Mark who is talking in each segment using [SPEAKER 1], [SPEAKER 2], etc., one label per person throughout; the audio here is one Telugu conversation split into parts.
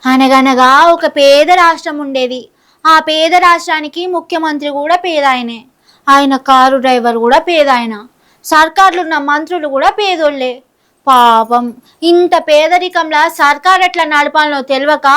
[SPEAKER 1] అనగనగా ఒక పేద రాష్ట్రం ఉండేది. ఆ పేద రాష్ట్రానికి ముఖ్యమంత్రి కూడా పేదాయనే. ఆయన కారు డ్రైవర్ కూడా పేదాయన. సర్కార్లున్న మంత్రులు కూడా పేదోళ్ళే. పాపం ఇంత పేదరికంలా సర్కార్ ఎట్లా నడపాలనో తెలియక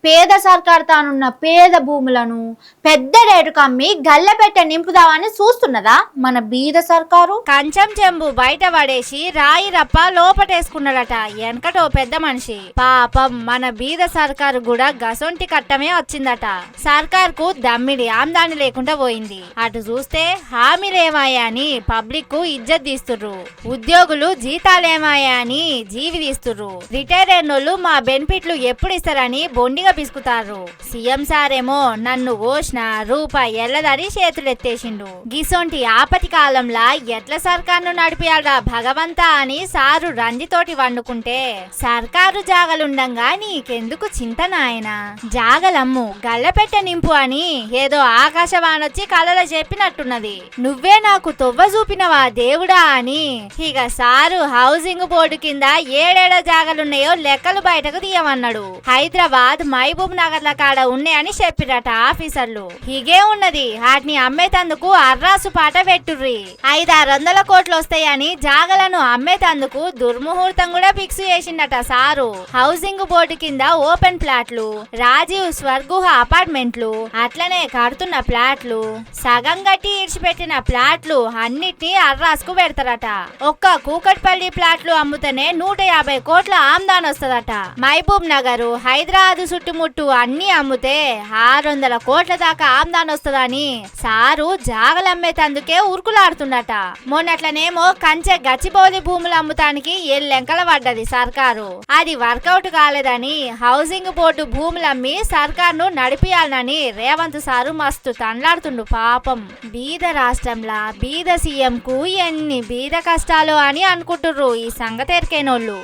[SPEAKER 1] పేద సర్కార్ తానున్న పేద భూములను పెద్ద రేటుకు అమ్మి గల్లెపెట్ట నింపుదామని చూస్తున్నదా మన బీద సర్కారు.
[SPEAKER 2] కంచం చెంబు బయట పడేసి రాయి రప్ప లోపటేసుకున్నాడట వెనకటో పెద్ద మనిషి. పాపం మన బీద సర్కారు కూడా గసొంటి కట్టమే వచ్చిందట. సర్కార్ కు దమ్మిడి ఆమ్దాని లేకుండా పోయింది. అటు చూస్తే హామీలేమాయా అని పబ్లిక్ కు ఇజ్జత్ తీస్తుర్రు. ఉద్యోగులు జీతాలేమాయా అని జీవి తీస్తుర్రు. రిటైర్ అయినోళ్ళు మా బెనిఫిట్లు ఎప్పుడు ఇస్తారని బొండిగా పిసుకుతారు. సీఎం సారేమో నన్ను ఓష్ణ రూపాయి ఎల్లదని చేతులెత్తేసిండు. గిసొంటి ఆపతి కాలంలా ఎట్ల సర్కారును నడిపియాడా భగవంతా అని సారు రంజితోటి వండుకుంటే సర్కారు జాగలుండంగా నీకెందుకు చింత నాయన, జాగలమ్ము గల్లపెట్ట నింపు అని ఏదో ఆకాశవాణొచ్చి కలలో చెప్పినట్టున్నది. నువ్వే నాకు తొవ్వ చూపినవా దేవుడా అని ఇక సారు హౌసింగ్ బోర్డు కింద ఏడేడ జాగలున్నాయో లెక్కలు బయటకు తీయమన్నాడు. హైదరాబాద్ మహబూబ్ నగర్ల కాడ ఉన్నాయని చెప్పిరట ఆఫీసర్లు. హిగే ఉన్నది వాటిని అమ్మేతందుకు అర్రాసు పాట పెట్టుర్రి. 500-600 కోట్లు వస్తాయని జాగలను అమ్మేతందుకు దుర్ముహూర్తం కూడా ఫిక్స్ చేసిండట సారు. హౌసింగ్ బోర్డు కింద ఓపెన్ ప్లాట్లు, రాజీవ్ స్వర్గుహ అపార్ట్మెంట్లు, అట్లనే కడుతున్న ప్లాట్లు, సగం గట్టి ఇడిచిపెట్టిన ప్లాట్లు అన్నిటినీ అర్రాసుకు పెడతారట. ఒక్క కూకట్పల్లి ప్లాట్లు అమ్ముతేనే 150 కోట్ల ఆమ్దాన్ వస్తదట. మహబూబ్ నగర్ హైదరాబాద్ చుట్టుముట్టు అన్ని అమ్ముతే 600 కోట్ల దాకా ఆమ్దాన్ వస్తుందని సారు జాగలమ్మేతందుకే ఉరుకులాడుతుండట. మొన్నట్లనేమో కంచె గచ్చిబౌలి భూములు అమ్ముతానికి ఎల్లెంకల పడ్డది సర్కారు. అది వర్కౌట్ కాలేదని హౌసింగ్ బోర్డు భూములమ్మి సర్కారును నడిపియాలని రేవంత్ సారు మస్తు తండ్లాడుతుండు. పాపం బీద రాష్ట్రంలా బీద సీఎం కు ఎన్ని బీద కష్టాలు అని అనుకుంటుర్రు ఈ సంగతెరికేనోళ్ళు.